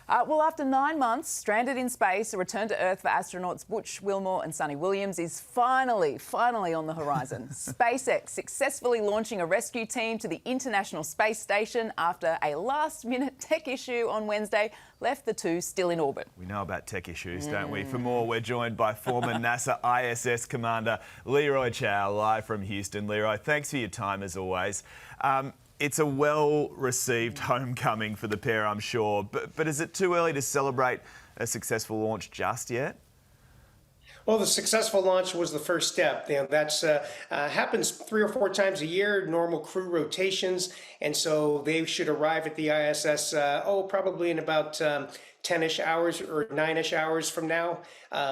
Well, after 9 months stranded in space, a return to Earth for astronauts Butch Wilmore and Sonny Williams is finally on the horizon. SpaceX successfully launching a rescue team to the International Space Station after a last-minute tech issue on Wednesday left the two still in orbit. We know about tech issues, don't we? For more, we're joined by former NASA ISS commander Leroy Chiao, live from Houston. Leroy, thanks for your time as always. It's a well-received homecoming for the pair, I'm sure, but is it too early to celebrate a successful launch just yet? Well, the successful launch was the first step. That's happens 3 or 4 times a year, normal crew rotations, and so they should arrive at the ISS, probably in about 10-ish hours or 9-ish hours from now,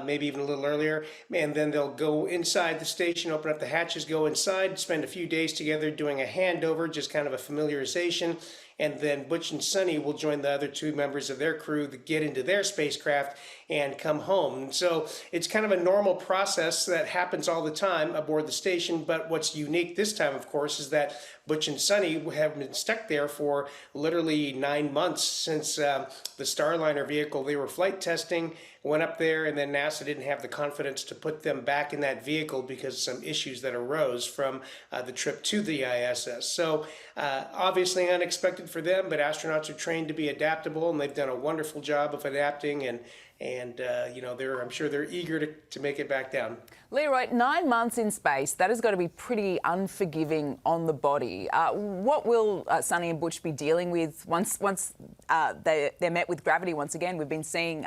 maybe even a little earlier. And then they'll go inside the station, open up the hatches, go inside, spend a few days together doing a handover, just kind of a familiarization. And then Butch and Sonny will join the other 2 members of their crew that get into their spacecraft and come home. And so it's kind of a normal process that happens all the time aboard the station. But what's unique this time, of course, is that Butch and Sonny have been stuck there for literally 9 months since the Starliner vehicle they were flight testing went up there, and then NASA didn't have the confidence to put them back in that vehicle because of some issues that arose from the trip to the ISS. So obviously unexpected for them, but astronauts are trained to be adaptable, and they've done a wonderful job of adapting, and I'm sure they're eager to make it back down. Leroy, 9 months in space, that has got to be pretty unforgiving on the body. What will Sonny and Butch be dealing with once they're met with gravity once again? We've been seeing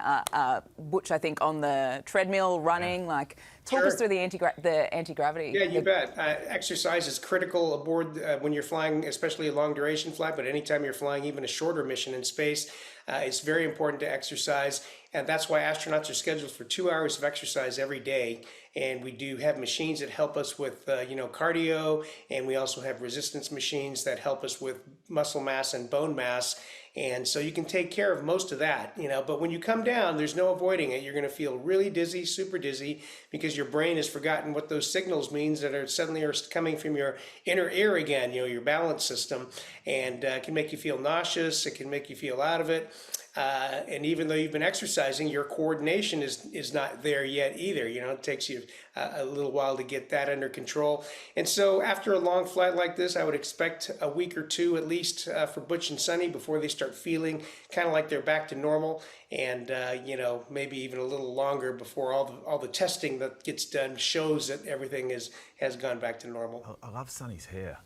Butch, I think, on the treadmill running. Talk us through the anti-gravity. Yeah, you bet. Exercise is critical aboard when you're flying, especially a long-duration flight, but anytime you're flying even a shorter mission in space, it's very important to exercise. And that's why astronauts are scheduled for 2 hours of exercise every day. And we do have machines that help us with, cardio. And we also have resistance machines that help us with muscle mass and bone mass. And so you can take care of most of that, but when you come down, there's no avoiding it. You're going to feel really dizzy, super dizzy, because your brain has forgotten what those signals means that are suddenly coming from your inner ear again, your balance system. And it can make you feel nauseous. It can make you feel out of it. And even though you've been exercising, your coordination is not there yet either. It takes you a little while to get that under control. And so after a long flight like this, I would expect a week or 2 at least for Butch and Sonny before they start feeling kind of like they're back to normal. And, maybe even a little longer before all the testing that gets done shows that everything has gone back to normal. I love Sonny's hair.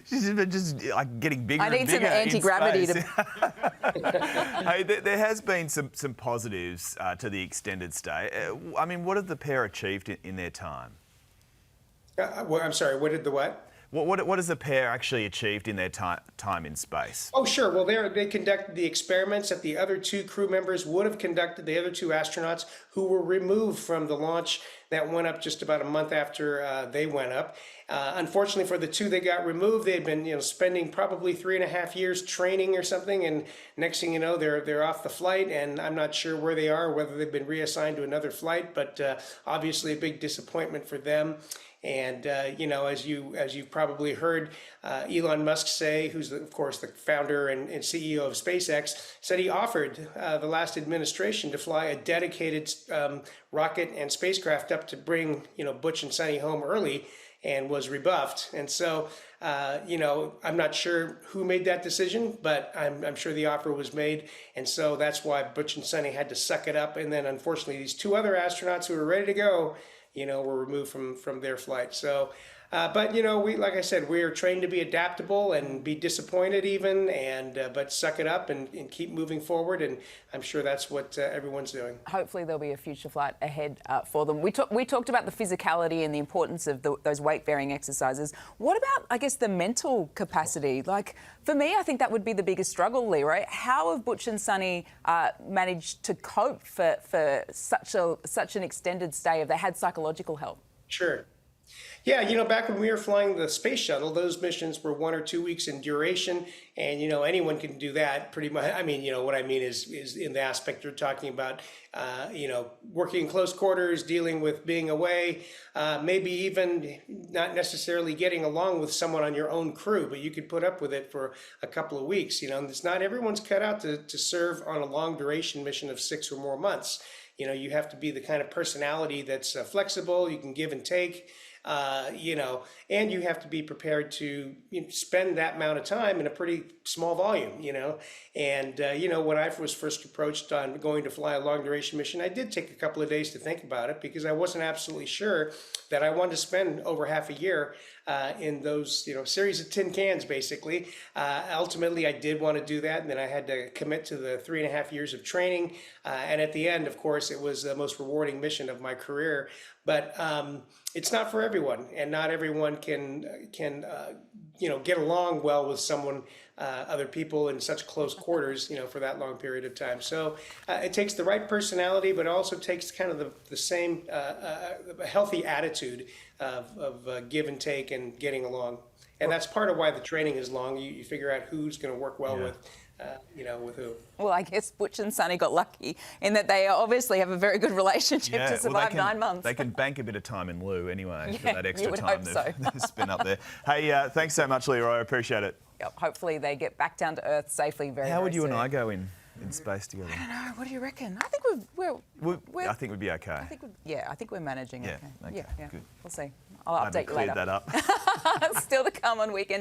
She's been just getting bigger and bigger. I need some anti-gravity Hey, there has been some positives to the extended stay. What have the pair achieved in their time? I'm sorry, what did the what? What has the pair actually achieved in their time in space? Oh, sure. Well, they conducted the experiments that the other 2 crew members would have conducted, the other 2 astronauts who were removed from the launch that went up just about a month after they went up. Unfortunately for the 2 that got removed, they had been spending probably 3.5 years training or something, and next thing you know, they're off the flight, and I'm not sure where they are, whether they've been reassigned to another flight, but obviously a big disappointment for them. And, as you've probably heard Elon Musk say, who's, of course, the founder and CEO of SpaceX, said he offered the last administration to fly a dedicated rocket and spacecraft up to bring, Butch and Sonny home early, and was rebuffed. And so, I'm not sure who made that decision, but I'm sure the offer was made. And so that's why Butch and Sonny had to suck it up. And then, unfortunately, these 2 other astronauts who were ready to go, were removed from their flight. So, but like I said, we are trained to be adaptable and be disappointed even, but suck it up and keep moving forward. And I'm sure that's what everyone's doing. Hopefully there'll be a future flight ahead for them. We talked about the physicality and the importance of those weight-bearing exercises. What about, I guess, the mental capacity? Like, for me, I think that would be the biggest struggle, Leroy. How have Butch and Sonny managed to cope for such an extended stay? Have they had psychological help? Sure. Yeah, back when we were flying the space shuttle, those missions were 1 or 2 weeks in duration, and anyone can do that pretty much. I mean, what I mean is in the aspect you're talking about, working in close quarters, dealing with being away, maybe even not necessarily getting along with someone on your own crew, but you could put up with it for a couple of weeks. It's not everyone's cut out to serve on a long duration mission of 6 or more months. You have to be the kind of personality that's flexible. You can give and take. And you have to be prepared to spend that amount of time in a pretty small volume, And, when I was first approached on going to fly a long duration mission, I did take a couple of days to think about it because I wasn't absolutely sure that I wanted to spend over half a year in those, series of tin cans, basically. Ultimately, I did want to do that, and then I had to commit to the 3.5 years of training. And at the end, of course, it was the most rewarding mission of my career. But it's not for everyone, and not everyone can get along well with someone, other people in such close quarters, for that long period of time. So it takes the right personality, but it also takes kind of the same healthy attitude of give and take and getting along. And that's part of why the training is long. You figure out who's going to work well with who. Well, I guess Butch and Sonny got lucky in that they obviously have a very good relationship to survive 9 months. They can bank a bit of time in lieu anyway for Yeah, that you extra would time hope they've spent up there. Hey, thanks so much, Leroy. I appreciate it. Yep, hopefully they get back down to Earth safely very, How would you soon. and I go in space together? I don't know. What do you reckon? I think I think we'd be okay. I think we're managing Yeah, okay. okay, Yeah. good. We'll see. I'll update you Cleared later. that up. Still to come on Weekend